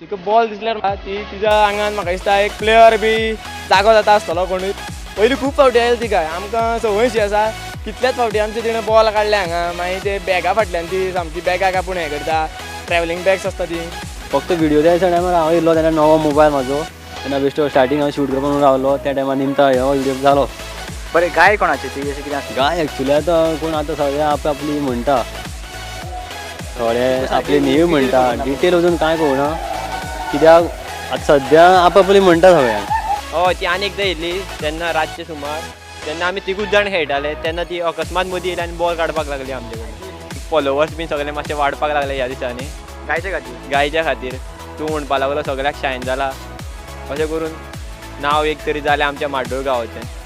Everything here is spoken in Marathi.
तिका बॉल दिसल्यार ती तिच्या आंगान म्हाका दिसता एक प्लेयर बी जागो जाता आसतलो कोणूय. पयलीं खूब फावटी आयली तिका आमकां संवयशी आसा. कितल्याच फावटी आमचे तिणें बॉल काडले हांगा मागीर ते बॅगा फाटल्यान ती सामकी बॅगा कापून हें करता. ट्रॅव्हलिंग बॅग्स आसता ती. फक्त व्हिडिओ त्या टायमार हांव येयल्लो तेन्ना नवो मोबायल म्हाजो तेन्ना बेश्टो स्टार्टींग हांव शूट करपाक रावलो त्या टायमार निमता हो व्हिडिओ जालो. बरें गाय कोणाची ती अशें कितें आसता? गाय एक्चुली आतां कोण आतां सगळे आपली म्हणटा थोडे आपली न्यू म्हणटा डिटेल अजून कांय कळना कित्याक आतां सद्या आपली म्हणटा सगळ्यांक. हय ती आनी एकदां येयल्ली तेन्ना रातचे सुमार तेन्ना आमी तिगूच जाण खेळटाले तेन्ना ती अकस्मात मदीं येयली आनी बॉल काडपाक लागली आमचे कडेन. फॉलोवर्स बीन सगळे मातशे वाडपाक लागले ह्या दिसांनी गायच्या खातीर गायच्या खातीर. तूं म्हणपा लागलो सगळ्याक शायन जाला अशें करून नांव एक तरी जालें आमच्या माड्डोळ गांवाचें.